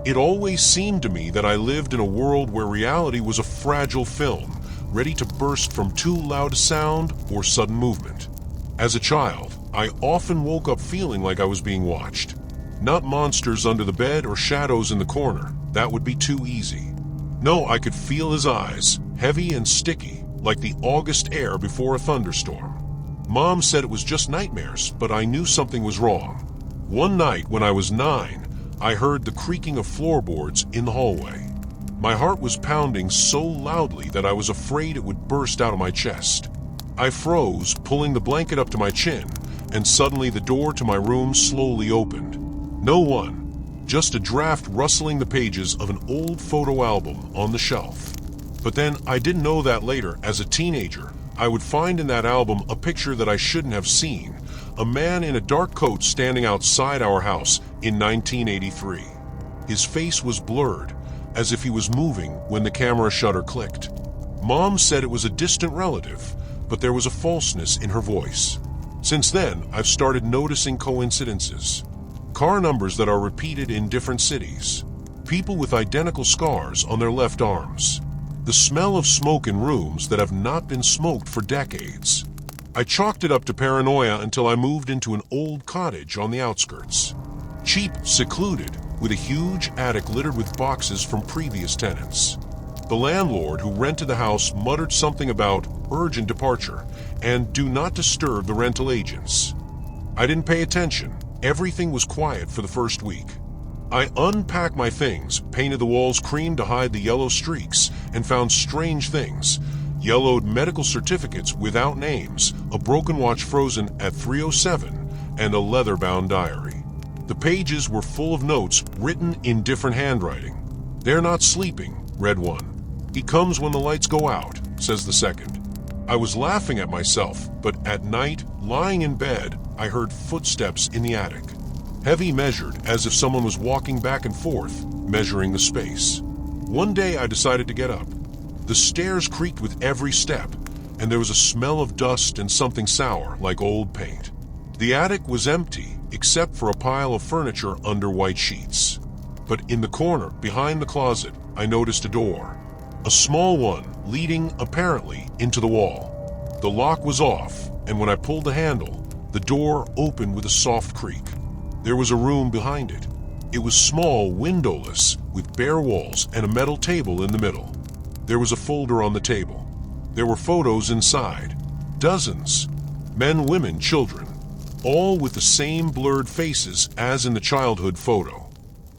It always seemed to me that I lived in a world where reality was a fragile film, ready to burst from too loud a sound or sudden movement. As a child, I often woke up feeling like I was being watched. Not monsters under the bed or shadows in the corner. That would be too easy. No, I could feel his eyes, heavy and sticky, like the August air before a thunderstorm. Mom said it was just nightmares, but I knew something was wrong. One night when I was 9, I heard the creaking of floorboards in the hallway. My heart was pounding so loudly that I was afraid it would burst out of my chest. I froze, pulling the blanket up to my chin, and suddenly the door to my room slowly opened. No one, just a draft rustling the pages of an old photo album on the shelf. But then I didn't know that later, as a teenager, I would find in that album a picture that I shouldn't have seen, a man in a dark coat standing outside our house in 1983. His face was blurred, as if he was moving when the camera shutter clicked. Mom said it was a distant relative, but there was a falseness in her voice. Since then, I've started noticing coincidences. Car numbers that are repeated in different cities. People with identical scars on their left arms. The smell of smoke in rooms that have not been smoked for decades. I chalked it up to paranoia until I moved into an old cottage on the outskirts. Cheap, secluded, with a huge attic littered with boxes from previous tenants. The landlord who rented the house muttered something about urgent departure and do not disturb the rental agents. I didn't pay attention. Everything was quiet for the first week. I unpacked my things, painted the walls cream to hide the yellow streaks, and found strange things. Yellowed medical certificates without names, a broken watch frozen at 3:07, and a leather-bound diary. The pages were full of notes written in different handwriting. "They're not sleeping," read one. "He comes when the lights go out," says the second. I was laughing at myself, but at night, lying in bed, I heard footsteps in the attic. Heavy, measured, as if someone was walking back and forth, measuring the space. One day I decided to get up. The stairs creaked with every step, and there was a smell of dust and something sour, like old paint. The attic was empty, except for a pile of furniture under white sheets. But in the corner, behind the closet, I noticed a door. A small one, leading, apparently, into the wall. The lock was off, and when I pulled the handle, the door opened with a soft creak. There was a room behind it. It was small, windowless, with bare walls and a metal table in the middle. There was a folder on the table. There were photos inside. Dozens. Men, women, children. All with the same blurred faces as in the childhood photo.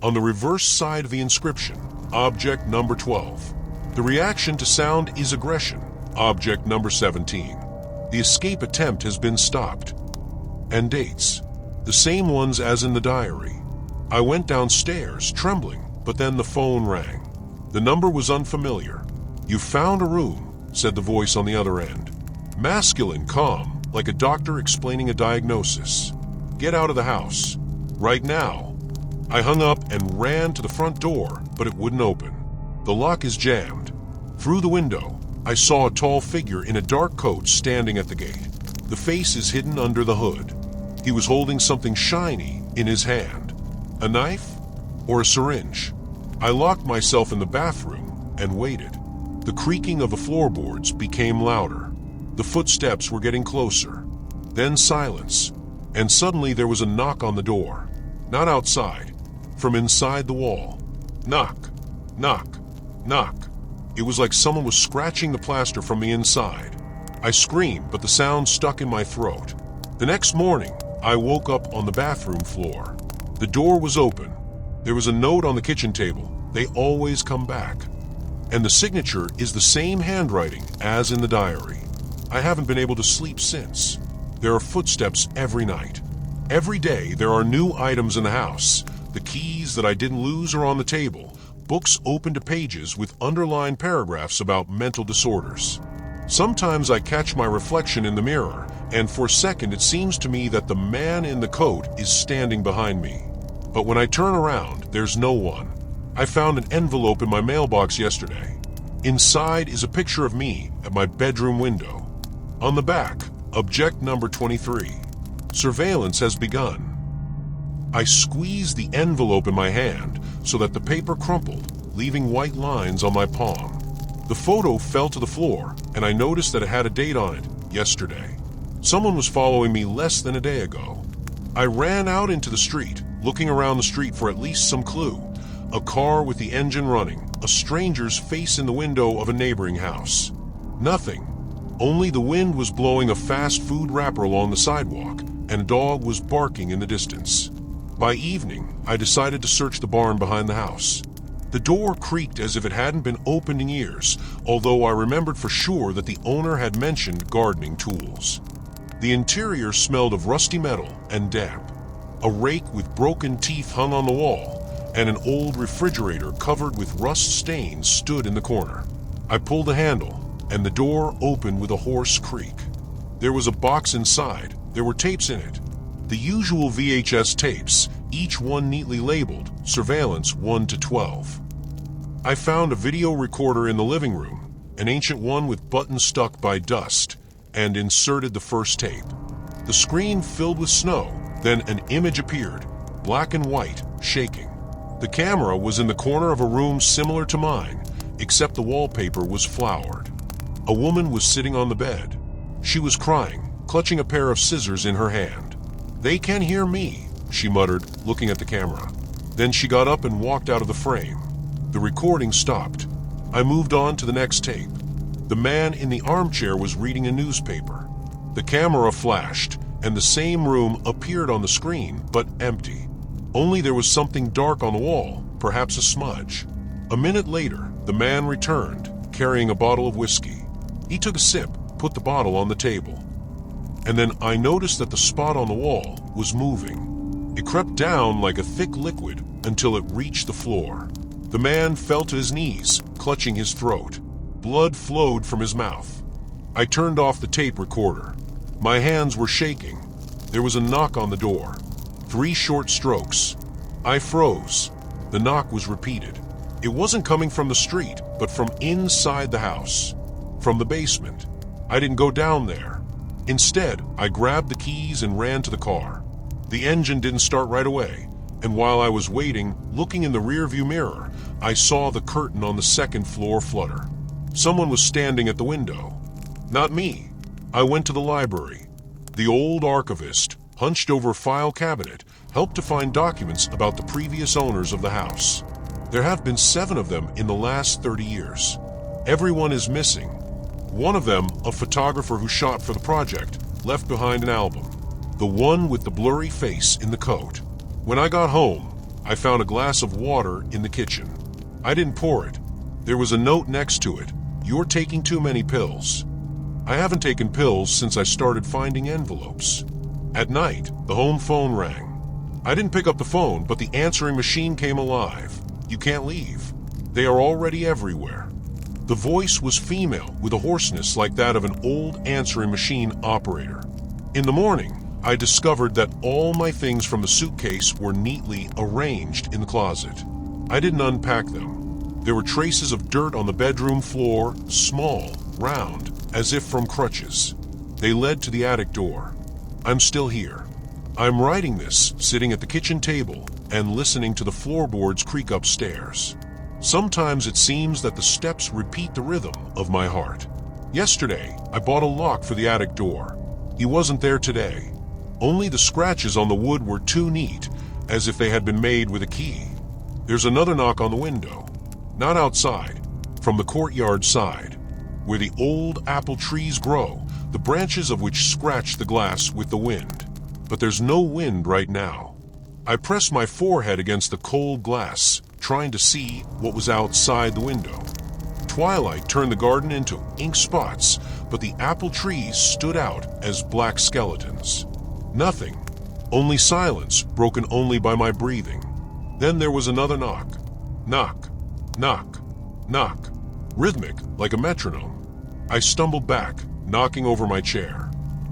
On the reverse side of the inscription, object number 12. The reaction to sound is aggression, object number 17. The escape attempt has been stopped. And dates. The same ones as in the diary. I went downstairs, trembling, but then the phone rang. The number was unfamiliar. "You found a room," said the voice on the other end. Masculine, calm, like a doctor explaining a diagnosis. "Get out of the house. Right now." I hung up and ran to the front door, but it wouldn't open. The lock is jammed. Through the window, I saw a tall figure in a dark coat standing at the gate. The face is hidden under the hood. He was holding something shiny in his hand. A knife or a syringe? I locked myself in the bathroom and waited. The creaking of the floorboards became louder. The footsteps were getting closer. Then silence. And suddenly there was a knock on the door. Not outside, from inside the wall. Knock, knock, knock. It was like someone was scratching the plaster from the inside. I screamed, but the sound stuck in my throat. The next morning, I woke up on the bathroom floor. The door was open. There was a note on the kitchen table. "They always come back." And the signature is the same handwriting as in the diary. I haven't been able to sleep since. There are footsteps every night. Every day there are new items in the house. The keys that I didn't lose are on the table. Books open to pages with underlined paragraphs about mental disorders. Sometimes I catch my reflection in the mirror, and for a second it seems to me that the man in the coat is standing behind me. But when I turn around, there's no one. I found an envelope in my mailbox yesterday. Inside is a picture of me at my bedroom window. On the back, object number 23. Surveillance has begun. I squeezed the envelope in my hand so that the paper crumpled, leaving white lines on my palm. The photo fell to the floor, and I noticed that it had a date on it, yesterday. Someone was following me less than a day ago. I ran out into the street, looking around the street for at least some clue. A car with the engine running, a stranger's face in the window of a neighboring house. Nothing. Only the wind was blowing a fast food wrapper along the sidewalk, and a dog was barking in the distance. By evening, I decided to search the barn behind the house. The door creaked as if it hadn't been opened in years, although I remembered for sure that the owner had mentioned gardening tools. The interior smelled of rusty metal and damp. A rake with broken teeth hung on the wall, and an old refrigerator covered with rust stains stood in the corner. I pulled the handle, and the door opened with a hoarse creak. There was a box inside. There were tapes in it. The usual VHS tapes, each one neatly labeled, Surveillance 1 to 12. I found a video recorder in the living room, an ancient one with buttons stuck by dust, and inserted the first tape. The screen filled with snow, then an image appeared, black and white, shaking. The camera was in the corner of a room similar to mine, except the wallpaper was flowered. A woman was sitting on the bed. She was crying, clutching a pair of scissors in her hand. "They can hear me," she muttered, looking at the camera. Then she got up and walked out of the frame. The recording stopped. I moved on to the next tape. The man in the armchair was reading a newspaper. The camera flashed, and the same room appeared on the screen, but empty. Only there was something dark on the wall, perhaps a smudge. A minute later, the man returned, carrying a bottle of whiskey. He took a sip, put the bottle on the table. And then I noticed that the spot on the wall was moving. It crept down like a thick liquid until it reached the floor. The man fell to his knees, clutching his throat. Blood flowed from his mouth. I turned off the tape recorder. My hands were shaking. There was a knock on the door. 3 short strokes. I froze. The knock was repeated. It wasn't coming from the street, but from inside the house. From the basement. I didn't go down there. Instead, I grabbed the keys and ran to the car. The engine didn't start right away, and while I was waiting, looking in the rearview mirror, I saw the curtain on the second floor flutter. Someone was standing at the window. Not me. I went to the library. The old archivist, hunched over a file cabinet, helped to find documents about the previous owners of the house. There have been 7 of them in the last 30 years. Everyone is missing. One of them, a photographer who shot for the project, left behind an album. The one with the blurry face in the coat. When I got home, I found a glass of water in the kitchen. I didn't pour it. There was a note next to it. "You're taking too many pills." I haven't taken pills since I started finding envelopes. At night, the home phone rang. I didn't pick up the phone, but the answering machine came alive. "You can't leave. They are already everywhere." The voice was female, with a hoarseness like that of an old answering machine operator. In the morning, I discovered that all my things from the suitcase were neatly arranged in the closet. I didn't unpack them. There were traces of dirt on the bedroom floor, small, round, as if from crutches. They led to the attic door. I'm still here. I'm writing this, sitting at the kitchen table, and listening to the floorboards creak upstairs. Sometimes it seems that the steps repeat the rhythm of my heart. Yesterday, I bought a lock for the attic door. He wasn't there today. Only the scratches on the wood were too neat, as if they had been made with a key. There's another knock on the window. Not outside, from the courtyard side, where the old apple trees grow, the branches of which scratch the glass with the wind. But there's no wind right now. I pressed my forehead against the cold glass, trying to see what was outside the window. Twilight turned the garden into ink spots, but the apple trees stood out as black skeletons. Nothing. Only silence, broken only by my breathing. Then there was another knock. Knock. Knock. Knock. Rhythmic, like a metronome. I stumbled back, knocking over my chair.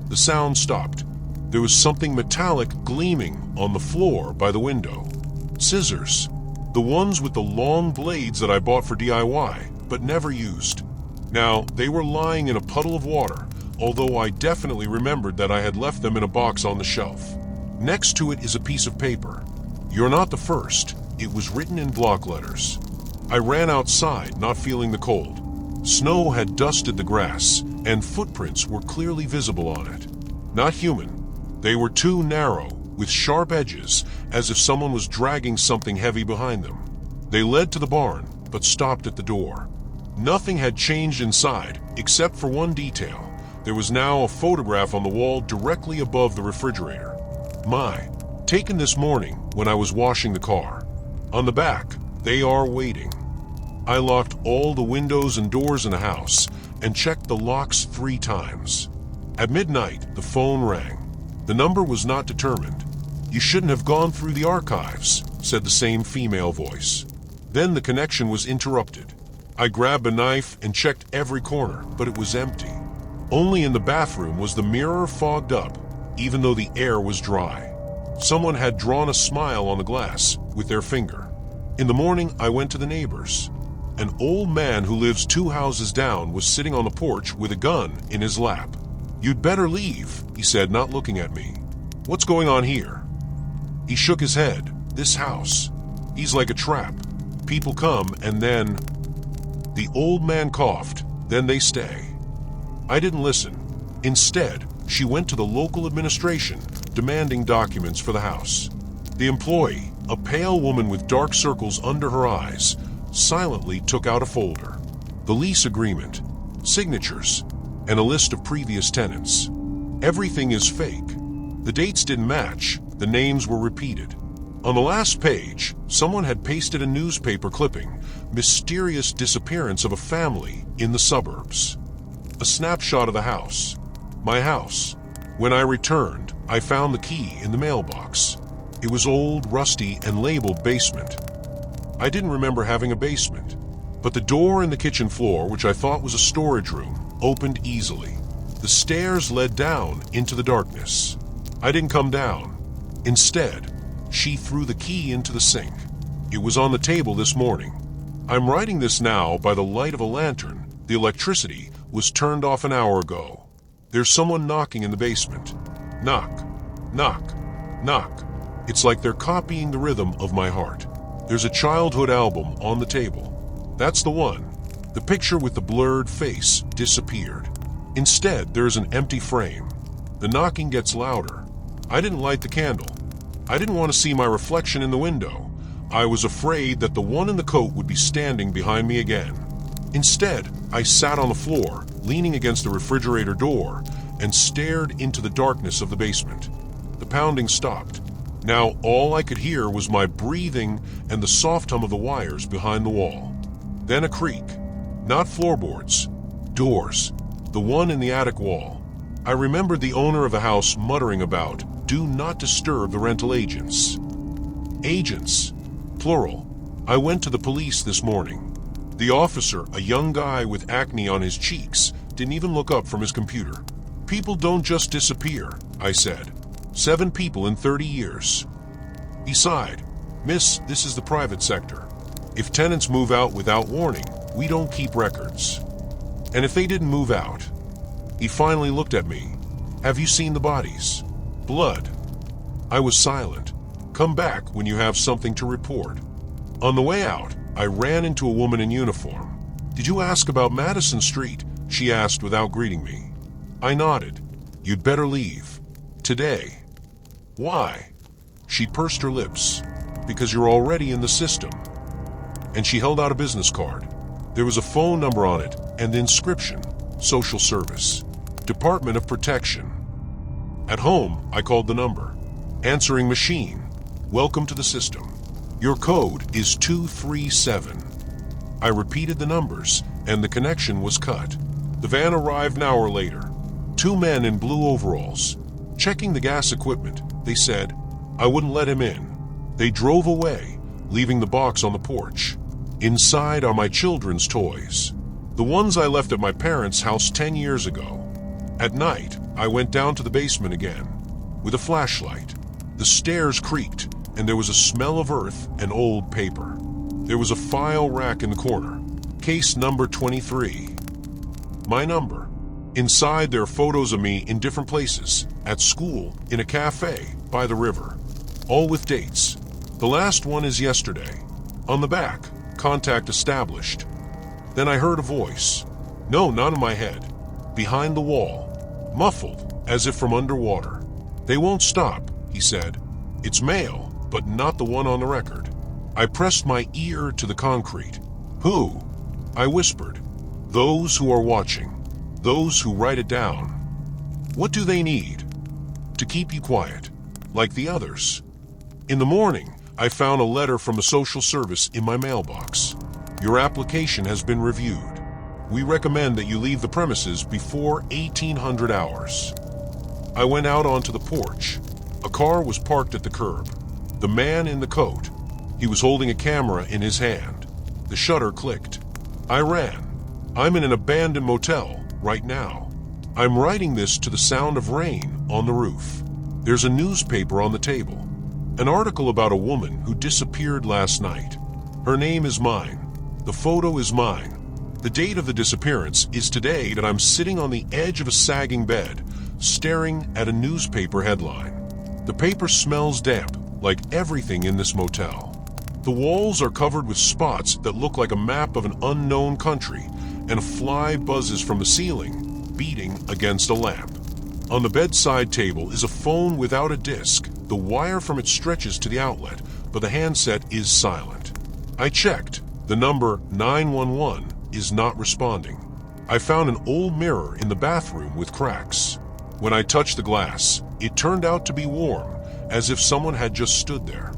The sound stopped. There was something metallic gleaming on the floor by the window. Scissors. The ones with the long blades that I bought for DIY, but never used. Now, they were lying in a puddle of water, although I definitely remembered that I had left them in a box on the shelf. Next to it is a piece of paper. "You're not the first." It was written in block letters. I ran outside, not feeling the cold. Snow had dusted the grass, and footprints were clearly visible on it. Not human. They were too narrow, with sharp edges, as if someone was dragging something heavy behind them. They led to the barn, but stopped at the door. Nothing had changed inside, except for one detail. There was now a photograph on the wall directly above the refrigerator. Taken this morning when I was washing the car. On the back, "They are waiting." I locked all the windows and doors in the house and checked the locks 3 times. At midnight, the phone rang. The number was not determined. "You shouldn't have gone through the archives," said the same female voice. Then the connection was interrupted. I grabbed a knife and checked every corner, but it was empty. Only in the bathroom was the mirror fogged up, even though the air was dry. Someone had drawn a smile on the glass with their finger. In the morning, I went to the neighbors. An old man who lives 2 houses down was sitting on the porch with a gun in his lap. "You'd better leave," he said, not looking at me. "What's going on here?" He shook his head. "This house. He's like a trap. People come and then..." The old man coughed. "Then they stay." I didn't listen. Instead, she went to the local administration, demanding documents for the house. The employee, a pale woman with dark circles under her eyes, silently took out a folder. The lease agreement, signatures, and a list of previous tenants. Everything is fake. The dates didn't match. The names were repeated. On the last page, someone had pasted a newspaper clipping, "Mysterious disappearance of a family in the suburbs." A snapshot of the house. My house. When I returned, I found the key in the mailbox. It was old, rusty, and labeled basement. I didn't remember having a basement, but the door in the kitchen floor, which I thought was a storage room, opened easily. The stairs led down into the darkness. I didn't come down. Instead, she threw the key into the sink. It was on the table this morning. I'm writing this now by the light of a lantern. The electricity was turned off an hour ago. There's someone knocking in the basement. Knock, knock, knock. It's like they're copying the rhythm of my heart. There's a childhood album on the table. That's the one. The picture with the blurred face disappeared. Instead, there's an empty frame. The knocking gets louder. I didn't light the candle. I didn't want to see my reflection in the window. I was afraid that the one in the coat would be standing behind me again. Instead, I sat on the floor, leaning against the refrigerator door, and stared into the darkness of the basement. The pounding stopped. Now all I could hear was my breathing and the soft hum of the wires behind the wall. Then a creak. Not floorboards. Doors. The one in the attic wall. I remembered the owner of the house muttering about, "Do not disturb the rental agents." Agents. Plural. I went to the police this morning. The officer, a young guy with acne on his cheeks, didn't even look up from his computer. "People don't just disappear," I said. 7 people in 30 years. He sighed. "Miss, this is the private sector. If tenants move out without warning, we don't keep records." And if they didn't move out? He finally looked at me. "Have you seen the bodies? Blood?" I was silent. "Come back when you have something to report." On the way out, I ran into a woman in uniform. "Did you ask about Madison Street?" she asked without greeting me. I nodded. "You'd better leave. Today." "Why?" She pursed her lips. "Because you're already in the system." And she held out a business card. There was a phone number on it and the inscription, "Social Service, Department of Protection." At home, I called the number. Answering machine. "Welcome to the system. Your code is 237. I repeated the numbers, and the connection was cut. The van arrived an hour later. 2 men in blue overalls. Checking the gas equipment, they said. I wouldn't let him in. They drove away, leaving the box on the porch. Inside are my children's toys. The ones I left at my parents' house 10 years ago. At night, I went down to the basement again, with a flashlight. The stairs creaked, and there was a smell of earth and old paper. There was a file rack in the corner. Case number 23. My number. Inside there are photos of me in different places. At school, in a cafe, by the river. All with dates. The last one is yesterday. On the back, contact established. Then I heard a voice. No, not in my head. Behind the wall. Muffled, as if from underwater. They won't stop, he said. It's male, but not the one on the record. I pressed my ear to the concrete. Who? I whispered. Those who are watching. Those who write it down. What do they need? To keep you quiet, like the others. In the morning, I found a letter from a social service in my mailbox. Your application has been reviewed. We recommend that you leave the premises before 1800 hours. I went out onto the porch. A car was parked at the curb. The man in the coat. He was holding a camera in his hand. The shutter clicked. I ran. I'm in an abandoned motel right now. I'm writing this to the sound of rain on the roof. There's a newspaper on the table. An article about a woman who disappeared last night. Her name is mine. The photo is mine. The date of the disappearance is today that I'm sitting on the edge of a sagging bed, staring at a newspaper headline. The paper smells damp, like everything in this motel. The walls are covered with spots that look like a map of an unknown country, and a fly buzzes from the ceiling, beating against a lamp. On the bedside table is a phone without a disc. The wire from it stretches to the outlet, but the handset is silent. I checked. The number 911 is not responding. I found an old mirror in the bathroom with cracks. When I touched the glass, it turned out to be warm, as if someone had just stood there.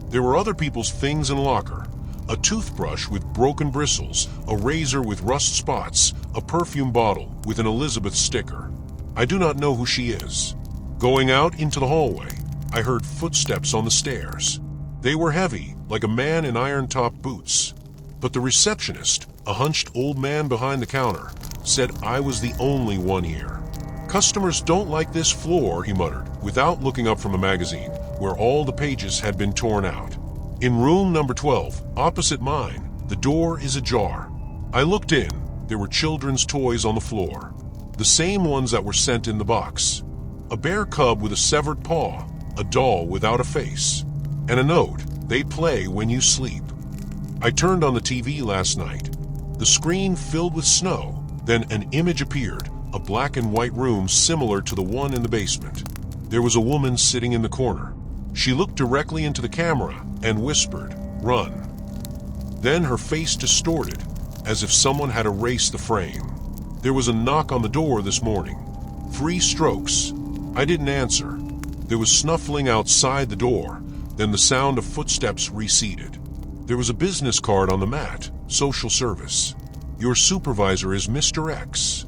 There were other people's things in the locker. A toothbrush with broken bristles, a razor with rust spots, a perfume bottle with an Elizabeth sticker. I do not know who she is. Going out into the hallway, I heard footsteps on the stairs. They were heavy, like a man in iron-top boots. But the receptionist, a hunched old man behind the counter, said I was the only one here. Customers don't like this floor, he muttered, without looking up from a magazine, where all the pages had been torn out. In room number 12, opposite mine, the door is ajar. I looked in. There were children's toys on the floor. The same ones that were sent in the box. A bear cub with a severed paw, a doll without a face, and a note, they play when you sleep. I turned on the TV last night. The screen filled with snow. Then an image appeared, a black and white room similar to the one in the basement. There was a woman sitting in the corner. She looked directly into the camera and whispered, "Run." Then her face distorted, as if someone had erased the frame. There was a knock on the door this morning. 3 strokes. I didn't answer. There was snuffling outside the door. Then the sound of footsteps receded. There was a business card on the mat, social service. Your supervisor is Mr. X.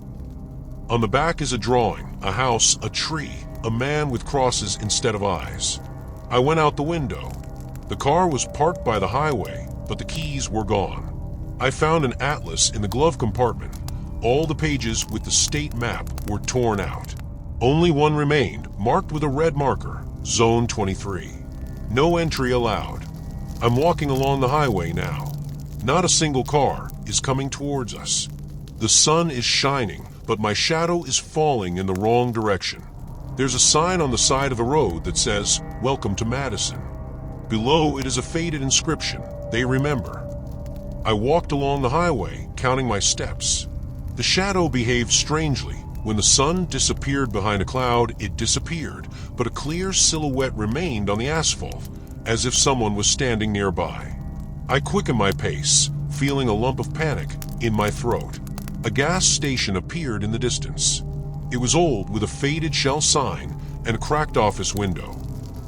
On the back is a drawing, a house, a tree, a man with crosses instead of eyes. I went out the window. The car was parked by the highway, but the keys were gone. I found an atlas in the glove compartment. All the pages with the state map were torn out. Only one remained, marked with a red marker, Zone 23. No entry allowed. I'm walking along the highway now. Not a single car is coming towards us. The sun is shining, but my shadow is falling in the wrong direction. There's a sign on the side of the road that says, "Welcome to Madison." Below it is a faded inscription, "They remember." I walked along the highway, counting my steps. The shadow behaved strangely. When the sun disappeared behind a cloud, it disappeared, but a clear silhouette remained on the asphalt, as if someone was standing nearby. I quickened my pace, feeling a lump of panic in my throat. A gas station appeared in the distance. It was old, with a faded shell sign and a cracked office window.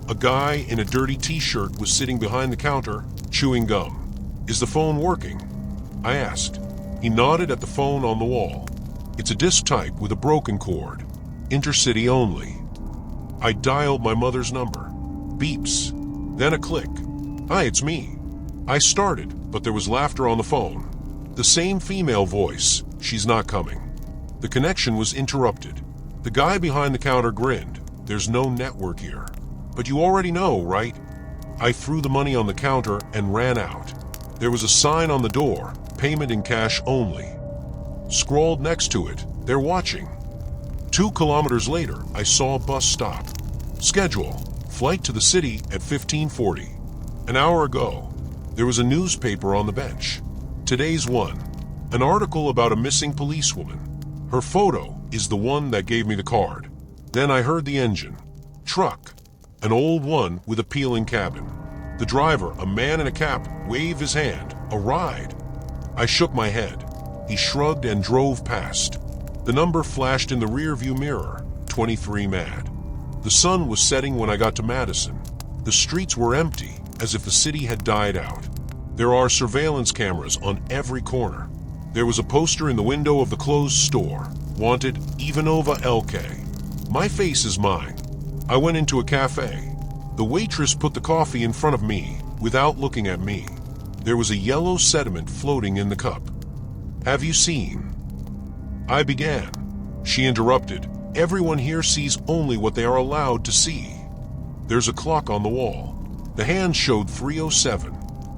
A guy in a dirty t-shirt was sitting behind the counter, chewing gum. "Is the phone working?" I asked. He nodded at the phone on the wall. "It's a disc type with a broken cord. Intercity only." I dialed my mother's number. Beeps. Then a click. "Hi, it's me." I started, but there was laughter on the phone. The same female voice. "She's not coming." The connection was interrupted. The guy behind the counter grinned. "There's no network here." "But you already know, right?" I threw the money on the counter and ran out. There was a sign on the door, "Payment in cash only." Scrawled next to it, "They're watching." 2 kilometers later, I saw a bus stop. Schedule: flight to the city at 15:40. An hour ago, there was a newspaper on the bench. Today's one. An article about a missing policewoman. Her photo is the one that gave me the card. Then I heard the engine. Truck. An old one with a peeling cabin. The driver, a man in a cap, waved his hand. A ride. I shook my head. He shrugged and drove past. The number flashed in the rearview mirror. 23 Mad. The sun was setting when I got to Madison. The streets were empty, as if the city had died out. There are surveillance cameras on every corner. There was a poster in the window of the closed store. Wanted, Ivanova LK. My face is mine. I went into a cafe. The waitress put the coffee in front of me, without looking at me. There was a yellow sediment floating in the cup. Have you seen? I began. She interrupted. Everyone here sees only what they are allowed to see. There's a clock on the wall. The hand showed 3:07.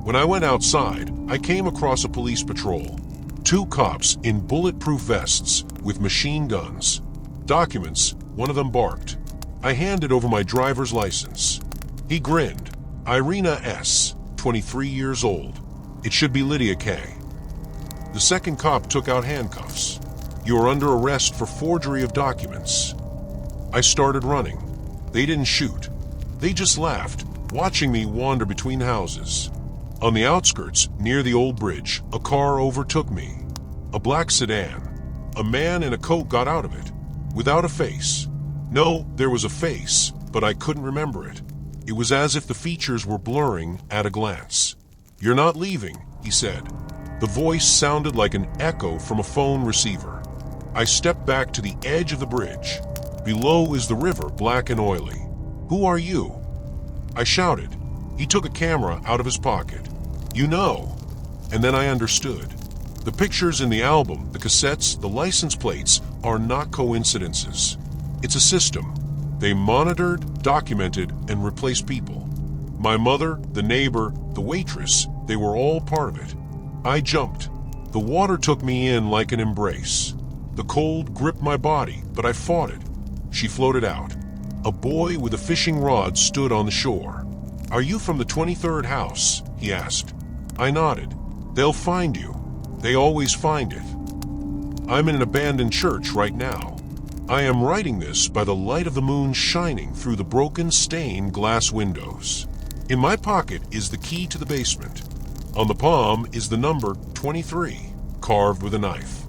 When I went outside, I came across a police patrol. 2 cops in bulletproof vests with machine guns. Documents, one of them barked. I handed over my driver's license. He grinned. Irina S., 23 years old. It should be Lydia K. The second cop took out handcuffs. You are under arrest for forgery of documents. I started running. They didn't shoot. They just laughed, watching me wander between houses. On the outskirts, near the old bridge, a car overtook me. A black sedan. A man in a coat got out of it, without a face. No, there was a face, but I couldn't remember it. It was as if the features were blurring at a glance. You're not leaving, he said. The voice sounded like an echo from a phone receiver. I stepped back to the edge of the bridge. Below is the river, black and oily. Who are you? I shouted. He took a camera out of his pocket. You know. And then I understood. The pictures in the album, the cassettes, the license plates are not coincidences. It's a system. They monitored, documented, and replaced people. My mother, the neighbor, the waitress, they were all part of it. I jumped. The water took me in like an embrace. The cold gripped my body, but I fought it. She floated out. A boy with a fishing rod stood on the shore. Are you from the 23rd house? He asked. I nodded. They'll find you. They always find it. I'm in an abandoned church right now. I am writing this by the light of the moon shining through the broken stained glass windows. In my pocket is the key to the basement. On the palm is the number 23, carved with a knife.